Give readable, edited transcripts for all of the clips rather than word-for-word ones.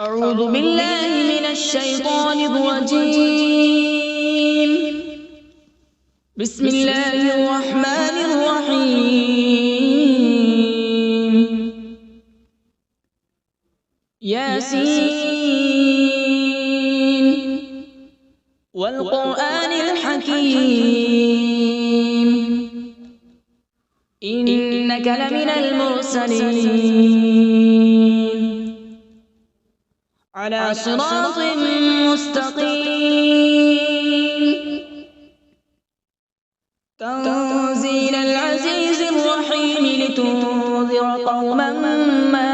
أعوذ بالله من الشيطان الرجيم. بسم الله الرحمن الرحيم. ياسين والقرآن الحكيم إنك لمن المرسلين على صراط مستقيم. تنزيل العزيز الرحيم لتنذر قوما ما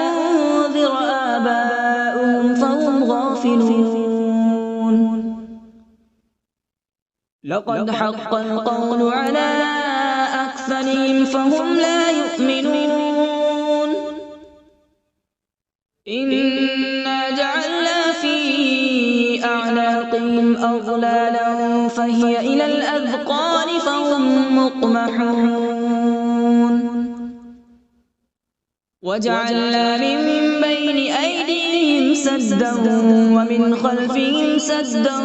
أنذر آباؤهم فهم غافلون. لقد حق القول على أكثرهم فهم لا يؤمنون. إنا جعلنا في أعناقهم أغلالا فهي إلى الأذقان فهم مقمحون. وجعلنا من بين أيديهم سدا ومن خلفهم سدا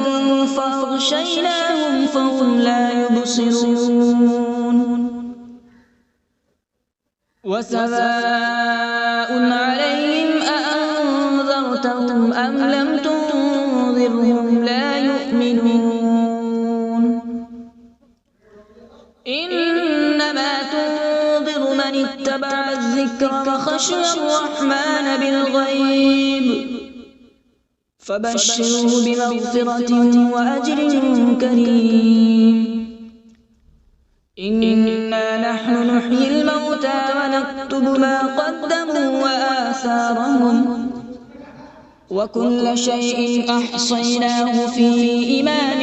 فأغشيناهم فهم لا يبصرون. وسواء عليهم أأنذرتهم أم لم تنذرهم لا يؤمنون. إنما تنذر من اتبع الذكر وخشي الرحمن بالغيب فبشره بمغفرة وأجر كريم. إنا نحن نحيي الموتى ونكتب ما قدموا وآثارهم وكل شيء أحصيناه في إمام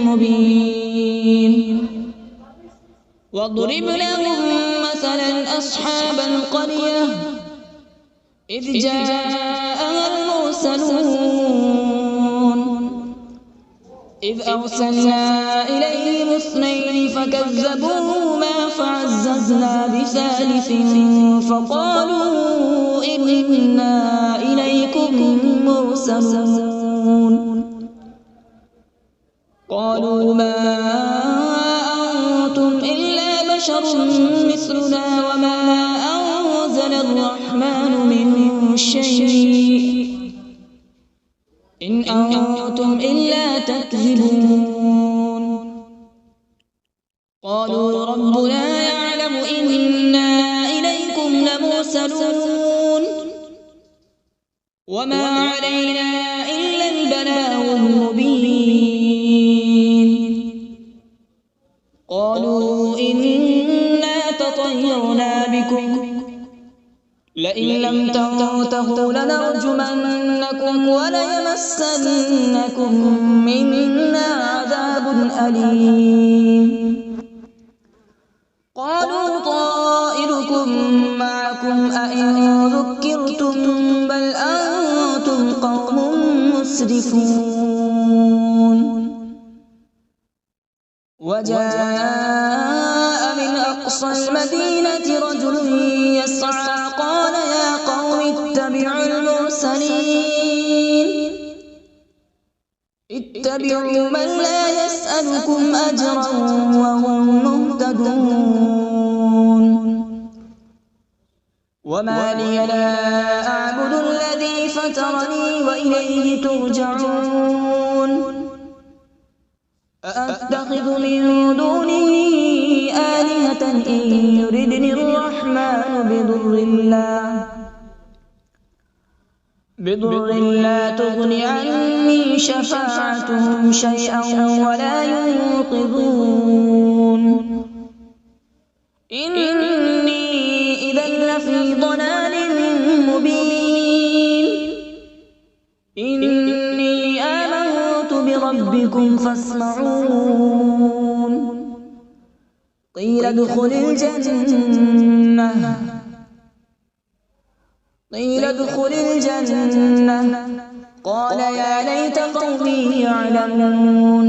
مبين. واضرب لهم مثلا أصحاب القرية إذ جاءها المرسلون إذ أرسلنا إليهم اثنين فكذبوهما فعززنا بثالث فقالوا إنا إليكم مرسلون. قالوا ما أنتم إلا بشر مثلنا وما أنزل الرحمن من شيء إن أنتم إلا تكذبون. قالوا ربنا يعلم إنا إليكم لمرسلون وما علينا إلا البلاغ المبين. قالوا إنا تطيرنا بكم لئن لم تنتهوا لنرجمنكم وليمسنكم منا عذاب أليم. قالوا طائركم معكم أئن ذكرتم بل أنتم قوم مسرفون. وجاء من أقصى المدينة رجل يسعى قال يا قوم اتبعوا المرسلين اتبعوا من لا يسألكم أجرا وهم مهتدون. وما لي لا أعبد الذي فطرني وإليه ترجعون. أأتخذ من دونه آلهة إن يردني الرحمن بضر لا تغن عني شفاعتهم شيئا ولا ينقذون. إني إذا لفي ضلال مبين. إني آمنت بربكم فاسمعون. قيل ادخل الجنة قال يا ليت قومي يعلمون.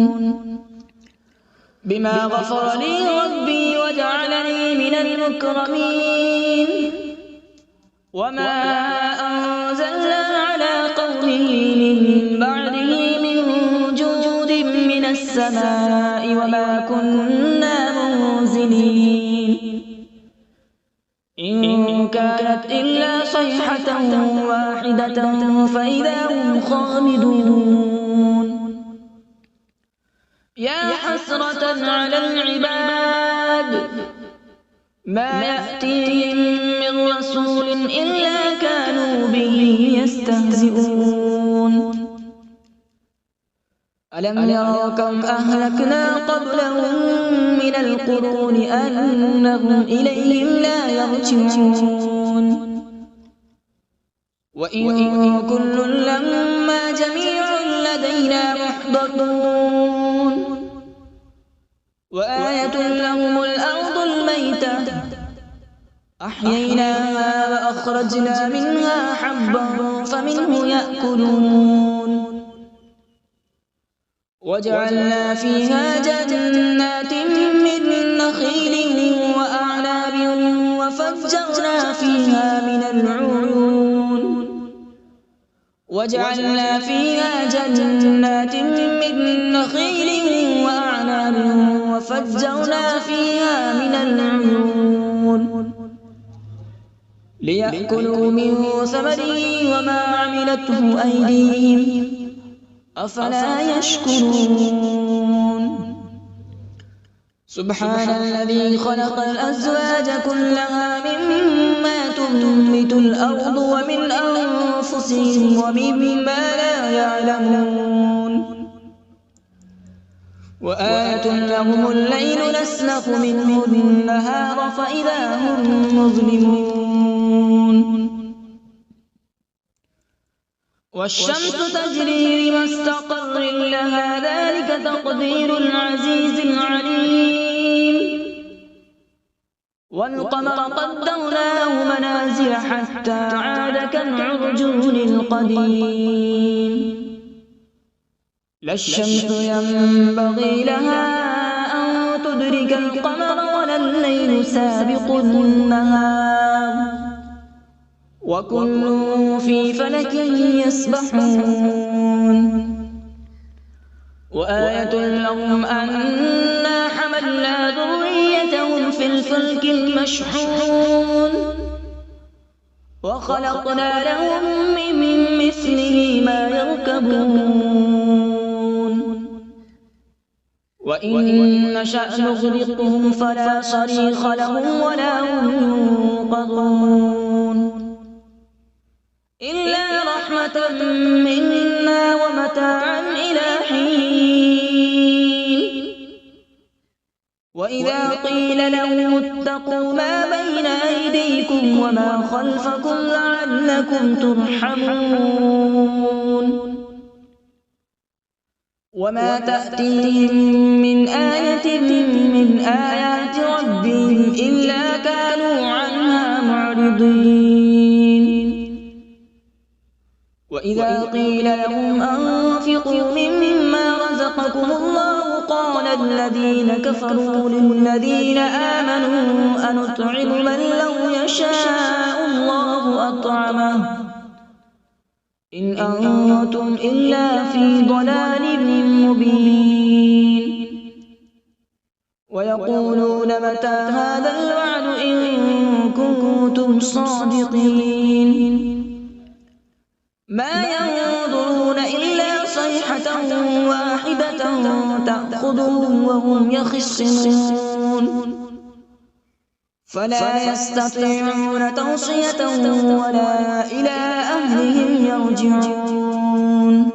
بما غفر لي ربي وجعلني من المكرمين. وما أنزلنا على السماء وما كنا منزلين إن كانت إلا صيحة واحدة فإذا هم خامدون يا حسرة على العباد ما يأتيهم من رسول إلا كانوا به يستهزئون ألم يروا كم أهلكنا قبلهم من القرون أنهم إليهم لا يرجعون وإن كل لما جميع لدينا محضرون وآية لهم الأرض الميتة أحييناها وأخرجنا منها حبا فمنه يأكلون وجعلنا فيها جنات من نخيل وأعناب وفجرنا فيها من العيون وجعلنا فيها جنات من نخيل وأعناب وفجرنا فيها من العيون ليأكلوا من ثمره وما عملته أيديهم أفلا يشكرون سبحان الذي خلق الأزواج كلها مما تنبت الأرض ومن أنفسهم ومما لا يعلمون وآية لهم الليل نسلخ منه النهار فإذا هم مظلمون والشمس تجري لمستقر لها ذلك تقدير العزيز العليم والقمر قدرناه منازل حتى عاد كالعرجون القديم لا الشمس ينبغي لها أن تدرك القمر ولا الليل سابق النهار وكل في فلك يسبحون وآية لهم أنا حملنا ذريتهم في الفلك المشحون وخلقنا لهم من مثله ما يركبون وإن نشأ نغرقهم فلا صريخ لهم ولا هم ينقذون إلا رحمة منا ومتاعا إلى حين وإذا قيل لهم اتقوا ما بين أيديكم وما خلفكم لعلكم ترحمون وما تأتيهم من آية من آيات ربهم إلا كانوا عنها معرضين وإذا قيل لهم أنفقوا مما رزقكم الله قال الذين كفروا للذين آمنوا أنطعم من لو يشاء الله أطعمه إن أنتم إلا في ضلال مبين ويقولون متى هذا الوعد إن كنتم صادقين ما ينظرون إلا صيحة واحدة تأخذهم وهم يخصمون فلا يستطيعون توصية ولا إلى أهلهم يرجعون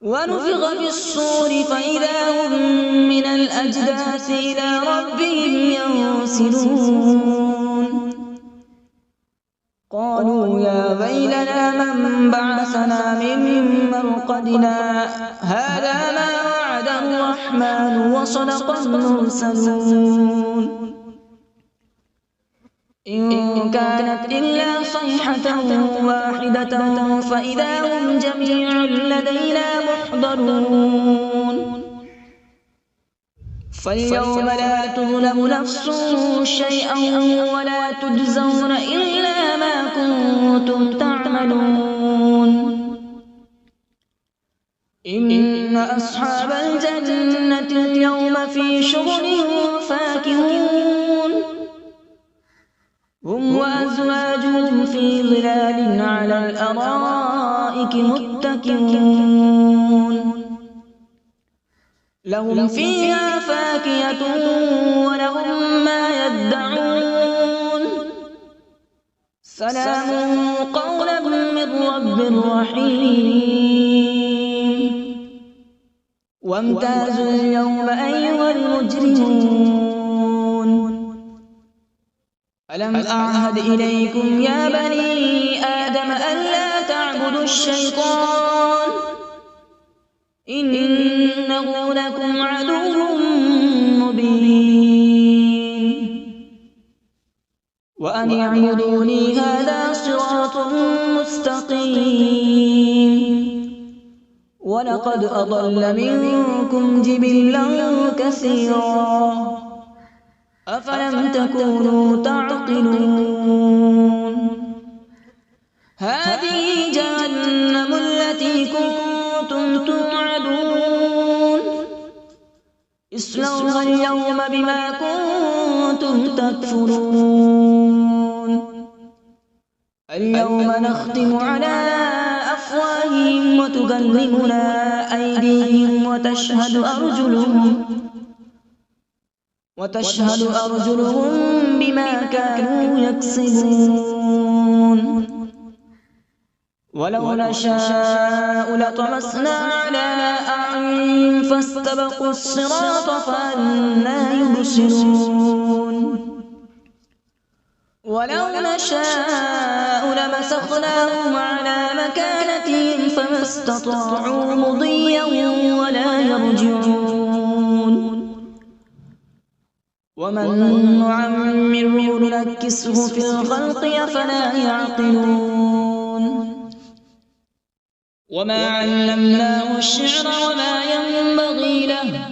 ونفخ في الصور فإذا هم من الأجداث إلى ربهم ينسلون قالوا يا ويلنا من بعثنا من مرقدنا هذا ما وعد الرحمن وصدق المرسلون إن كانت إلا صيحة واحدة فإذا هم جميع لدينا محضرون فاليوم لا تظلم نفس شيئا ولا تجزون إلا ما كنتم تعملون إن إن أصحاب الجنة اليوم في شغل فاكهون هم وأزواجهم في ظلال على الأرائك متكئون لهم فيها فاكهة ولهم ما يدعون سلام قولا من رب رحيم وامتازوا اليوم أيها المجرمون ألم أعهد إليكم يا بني آدم ألا تعبدوا الشيطان إنه لكم عدو مبين وأن اعبدوني هذا صراط مستقيم ولقد أضل منكم جبلا كثيرا أفلم تكونوا تعقلون هذه جهنم التي كنتم توعدون اصلوها اليوم بما كنتم تكفرون اليوم نختم على أفواههم وتكلمنا أيديهم وتشهد أرجلهم بما كانوا يكسبون ولو نشاء لطمسنا على أعينهم فاستبقوا الصراط فأنى يبصرون ولو نشاء لمسخناهم على مكانتهم فما استطاعوا مضيا ولا يرجعون ومن نعمره ننكسه في الخلق أفلا يعقلون وما علمناه الشعر وما ينبغي له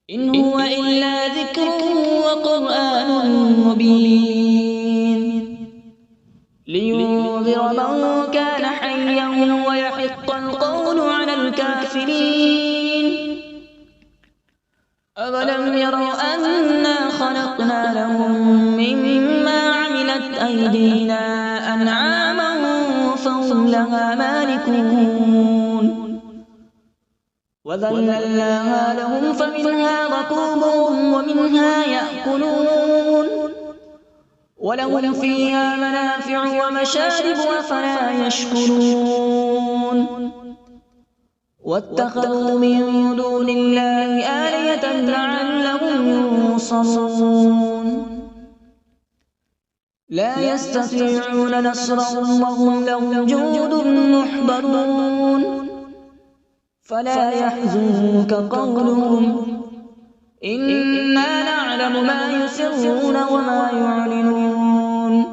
إن هو إلا ذكر وقرآن مبين لينذر من كان حيا ويحق القول على الكافرين أولم يروا أنا خلقنا لهم مما عملت أيدينا أنعاما فهم لها مالكون وذللناها لهم فمنها ركوبهم ومنها يأكلون ولهم فيها منافع ومشارب أفلا يشكرون واتخذوا من دون الله آلهة لعلهم ينصرون لا يستطيعون نصرهم وهم لهم جند محضرون فلا يحزنك قولهم إنا نعلم ما يسرون وما يعلنون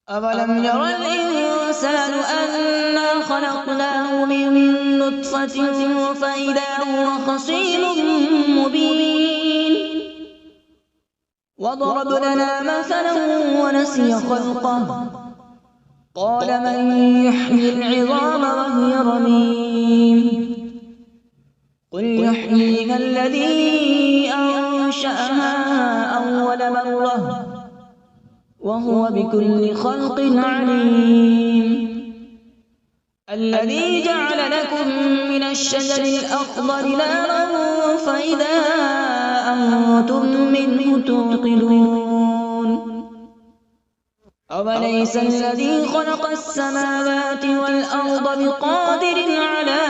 أولم ير الإنسان أنا خلقناه من نطفة فإذا هو خصيم مبين وضرب لنا مثلا ونسي خلقه قال من يحيي العظام وهي رميم قل يحييها الذي أنشأها أول مرة وهو بكل خلق عليم الذي جعل لكم من الشجر الأخضر نارا فإذا أنتم منه توقدون أوليس الذي خلق السماوات والأرض بقادر على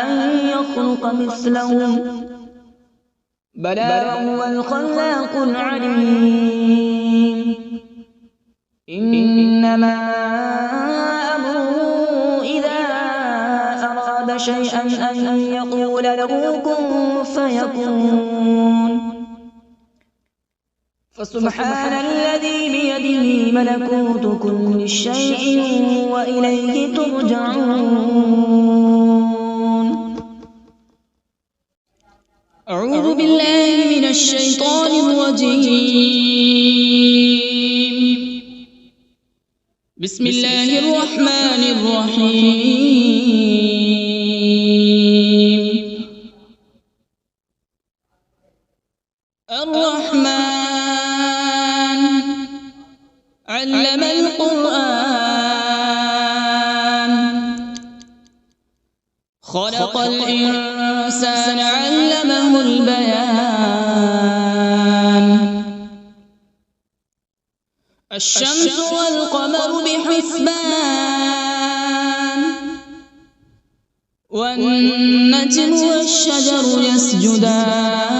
أن يخلق مثلهم بلى وهو الخلاق العليم إنما أمره إذا أراد شيئا أن يقول له كن فيكون فسبحان الذي بيده ملكوت كل شيء وإليه ترجعون أعوذ بالله من الشيطان الرجيم بسم الله الرحمن الرحيم علم القرآن خلق الإنسان علمه البيان الشمس والقمر بحسبان والنجم والشجر يسجدان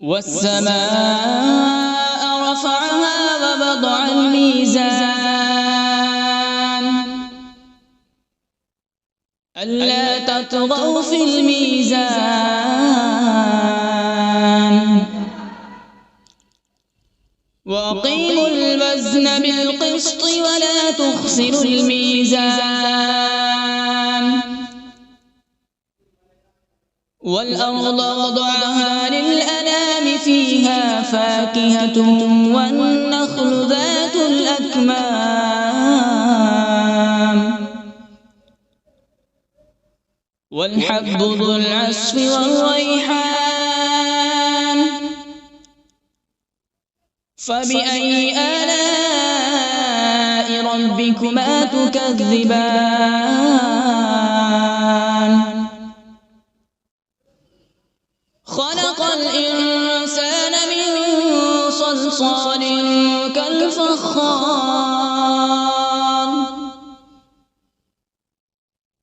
والسماء رفعها ووضع الميزان ألا تطغوا في الميزان وأقيموا الوزن بالقسط ولا تخسروا الميزان والأرض وضعها للأنام فيها فاكهة والنخل ذات الأكمام والحب ذو العصف والريحان فبأي آلاء ربكما تكذبان خلق الإنسان من صلصال كالفخار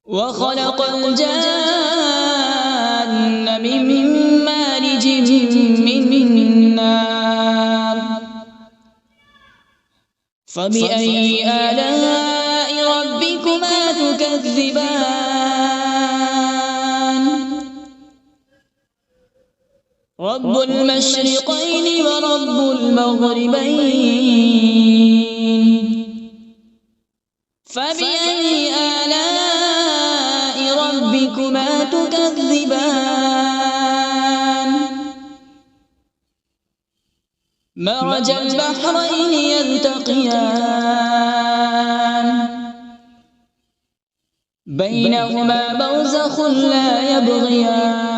وخلق الجان من مارج من نار فبأي آلاء ربكما تكذبان رب المشرقين ورب المغربين فبأي آلاء ربكما تكذبان مرج البحرين يلتقيان بينهما برزخ لا يبغيان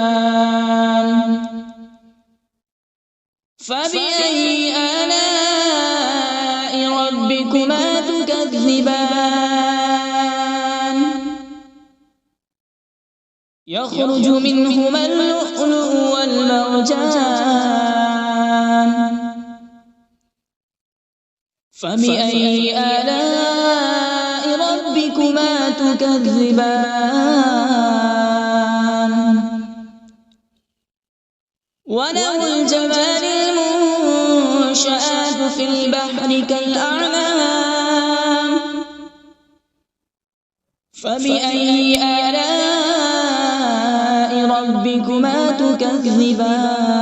فبأي آلاء ربكما تكذبان يخرج منهما اللؤلؤ والمرجان فبأي آلاء ربكما تكذبان وله الجوار المنشآت في البحر كالأعلام فبأي آلاء ربكما تكذبان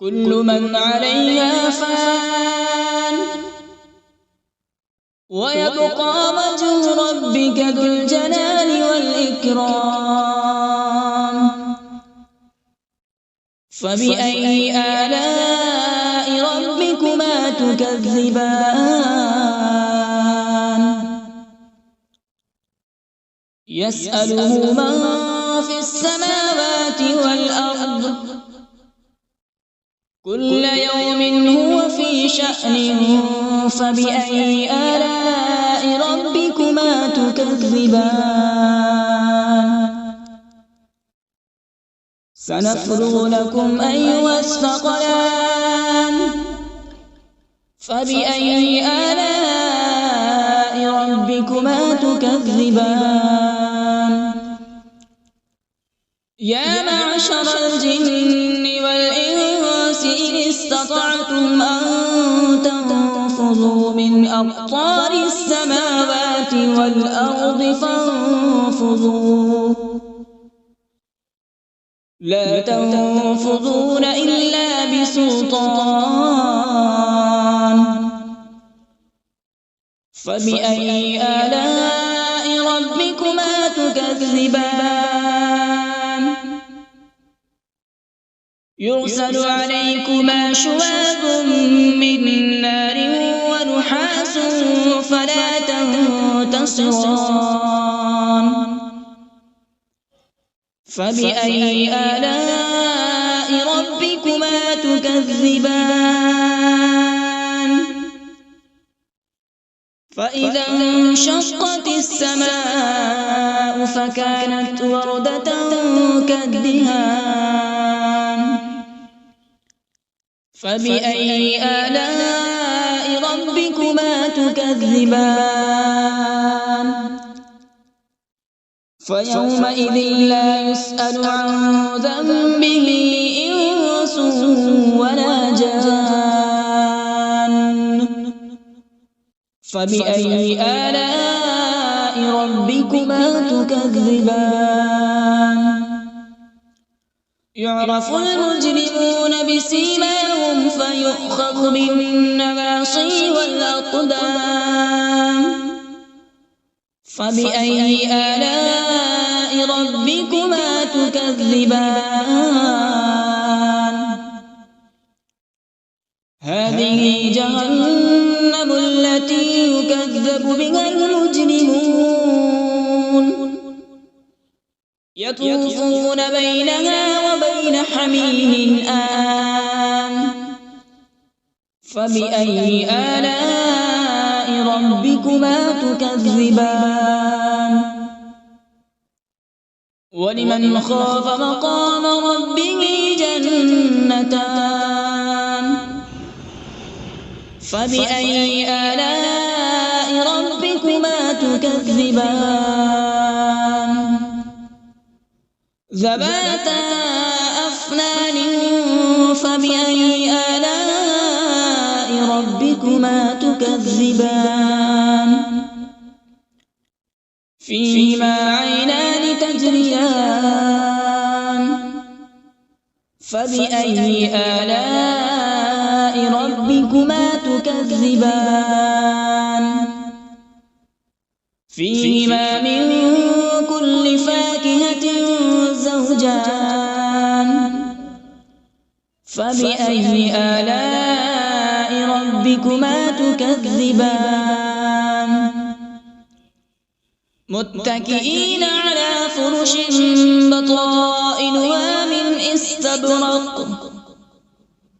كل من عليها فان ويبقى وجه ربك ذو الجلال والإكرام فبأي آلاء ربكما تكذبان يسأله من في السماوات والأرض كل يوم هو في شأن فبأي آلاء ربكما تكذبان سنفرغ لكم أيها الثقلان فبأي آلاء ربكما تكذبان يا معشر الجن والإنس إن استطعتم أن تنفذوا من أقطار السماوات والأرض فانفذوا لا تنفذون إلا بسلطان فبأي آلاء ربكما تكذبان يرسل عليكما شواظ من نار ونحاس فلا تنتصران فبأي آلاء ربكما تكذبان فإذا انشقت السماء فكانت وردة كالدهان فبأي آلاء ربكما تكذبان فيومئذ لا يسأل عن ذنبه إنس ولا جان فبأي آلاء ربكما تكذبان يعرف المجرمون بسيماهم فيؤخذ بالنواصي والأقدام فبأي آلاء ربكما تكذبان هذه جهنم التي يكذب بها المجرمون يطوفون بينها وبين حميم آن فبأي آلاء ربكما تكذبان ولمن خاف مقام ربه جنتان فبأي آلاء ربكما تكذبان ذواتا أفنان فبأي آلاء ربكما تكذبان فيهما عينان تجريان فبأي آلاء ربكما تكذبان فيهما من كل فاكهة زوجان فبأي آلاء ربكما تكذبان متكئين على فرش بطائنها من استبرق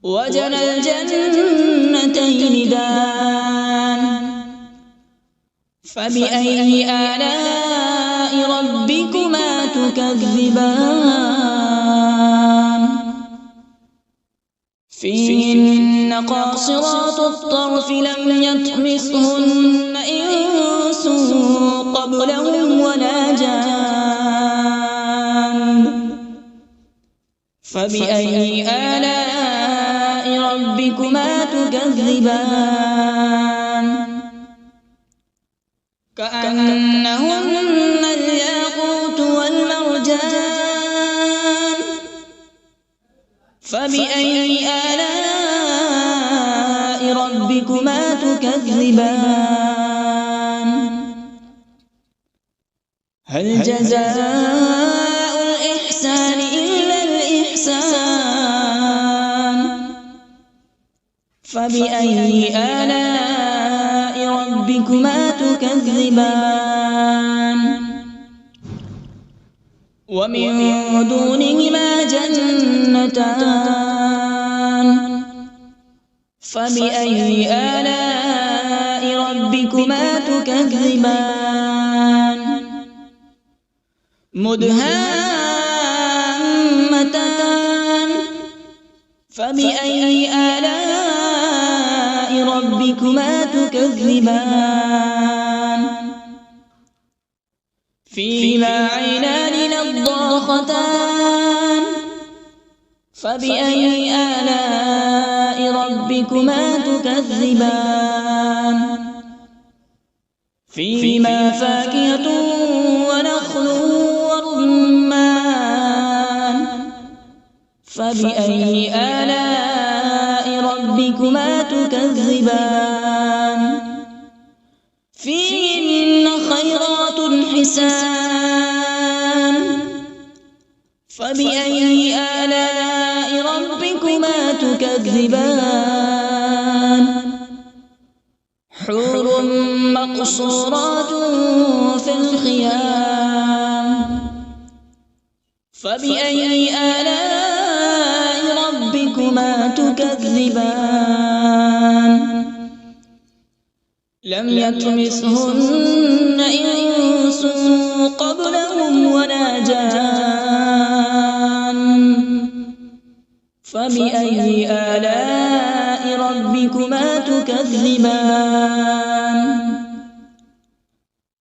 وجنى الجنتين دان فبأي آلاء ربكما تكذبان فيهن قاصرات الطرف لم يطمثهن إنس قبلهم ولا جان فبأي آلاء ربكما تكذبان كأنهن الياقوت والمرجان فبأي آلاء ربكما تكذبان هل جزاء الإحسان إلا الإحسان فبأي آلاء ربكما تكذبان ومن دونهما جنتان فبأي آلاء ربكما تكذبان مدهامتان فبأي آلاء ربكما تكذبان فيهما عينان نضاختان فبأي آلاء ربكما تكذبان فيهما فاكهة ونخل ورمان فبأي آلاء ربكما تكذبان فيهن خيرات حسان فبأي آلاء ربكما تكذبان حور مقصورات في الخيام فبأي آلاء ربكما تكذبان لم يطمثهن إنس قبلهم ولا جان فبأي آلاء ربكما تكذبان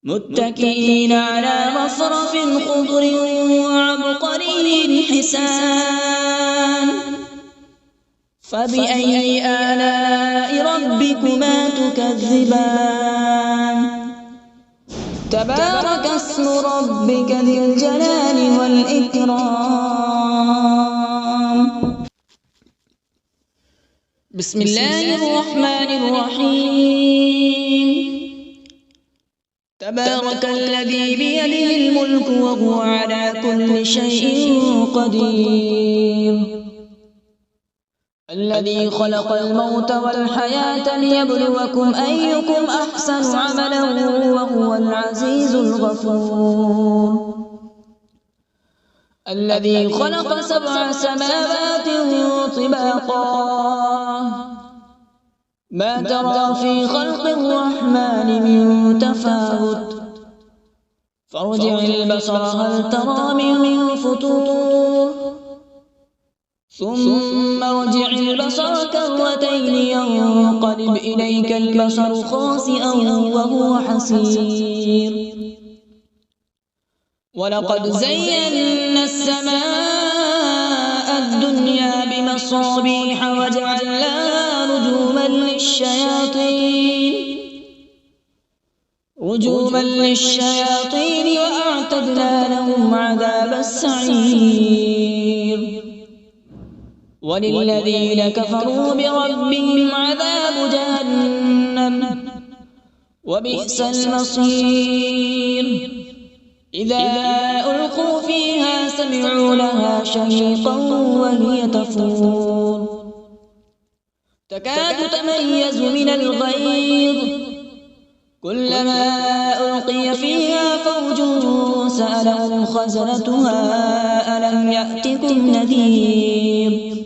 متكئين على مصرف خضر وعبقري حسان فبأي آلاء ربكما تكذبان تبارك اسم ربك ذي الجلال والإكرام بسم الله الرحمن الرحيم تبارك الذي بيده الملك وهو على كل شيء قدير الذي خلق الموت والحياة ليبلوكم أيكم أحسن عملا وهو العزيز الغفور الذي خلق 7 سماوات طباقا ما ترى في خلق الرحمن من تفاوت فارجع البصر هل ترى من فطور ثم ارجع البصر كرتين ينقلب إليك البصر خاسئا وهو حسير ولقد زينا السماء الدنيا بمصابيح وجعلناها رجوما للشياطين وأعتدنا لهم عذاب السعير وللذين كفروا بربهم عذاب جهنم وبئس المصير إذا ألقوا فيها سمعوا لها شهيقا وهي تفور تكاد تميز من الغيظ كلما ألقي فيها فوج سألهم خزنتها ألم يأتكم نذير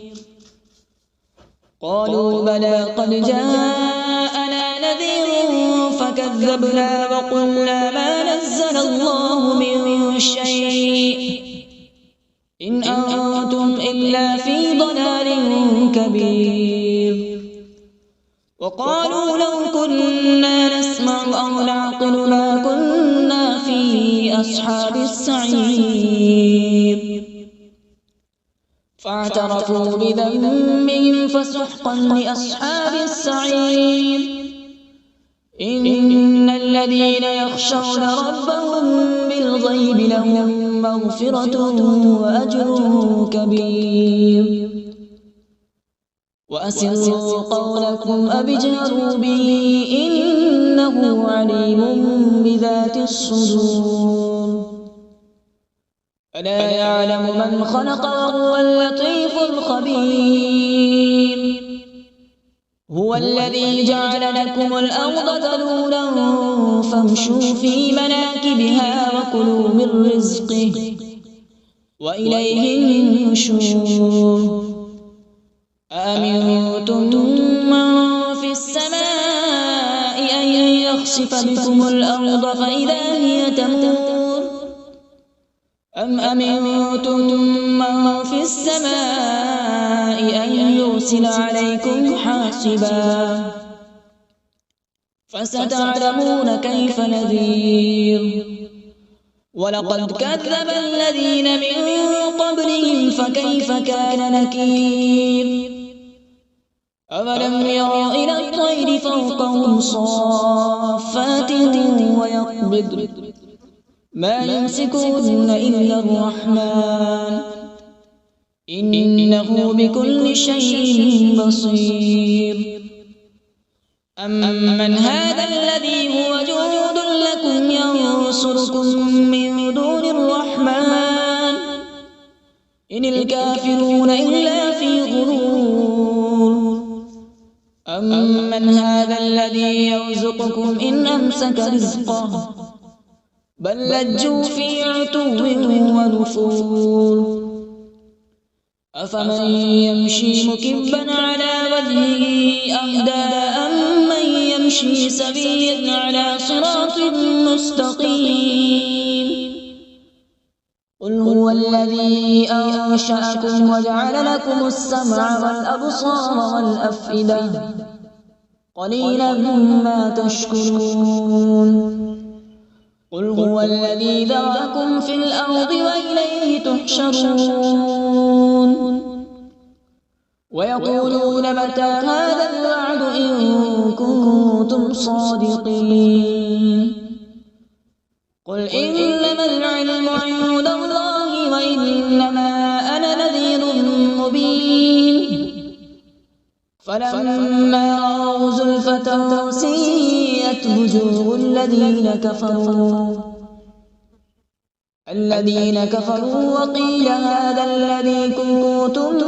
قالوا بلى قد جاءنا نذير فكذبنا وقلنا ما نزل الله من شيء إن أنتم إلا في ضلال كبير وقالوا لو كنا نسمع أو نعقل ما كنا في أصحاب السعير فاعترفوا بذنبهم فسحقا لأصحاب السعير إن الذين يخشون ربهم بالغيب لهم مغفرة وأجر كبير وأسروا قولكم أو اجهروا به إنه عليم بذات الصدور ألا يعلم من خلق وهو اللطيف الخبير هو الذي جعل لكم الأرض ذلولا فامشوا في مناكبها وكلوا من رزقه وإليه النشور أأمنتم من في السماء أن يخسف بكم الأرض فإذا هي تمور أم أمنتم من في السماء أن يرسل عليكم حاصبا فستعلمون كيف نذير ولقد كذب الذين من قبلهم فكيف كان نكير أولم يروا إلى الطير فوقهم صافات ويقبض ما يمسكهن إلا الرحمن إنه بكل شيء بصير أمن هذا الذي هو جند لكم ينصركم من دون الرحمن إن الكافرون إلا في غرور أمن هذا الذي يرزقكم إن أمسك رزقه بل لجوا في عتو ونفور أفمن يمشي مكبا على وجهه أهدى أمن يمشي سويا على صراط مستقيم قل هو الذي أنشأكم وجعل لكم السمع والأبصار والأفئدة قليلا ما تشكرون قل هو الذي ذرأكم في الأرض وإليه تحشرون ويقولون متى هذا الوعد إن كنتم صادقين قل إنما العلم عند الله وإنما أنا نذير مبين فلما رأوا زلفة سيئت وجوه الذين كفروا وقيل هذا الذي كنتم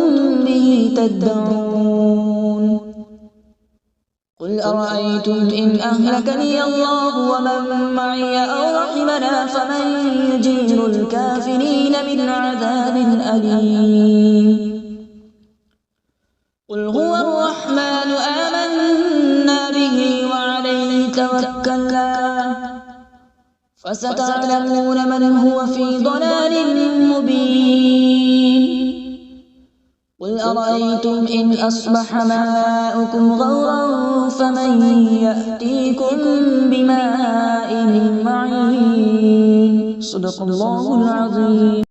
به تدعون قل أرأيتم إن أهلكني الله ومن معي أو رحمنا فمن يجير الكافرين من عذاب أليم قل هو الرحمن آمنا به وعليه توكلنا فستعلمون من هو في ضلال مبين قل أرأيتم إن أصبح ماؤكم غورا فمن يأتيكم بماء معين صدق الله العظيم.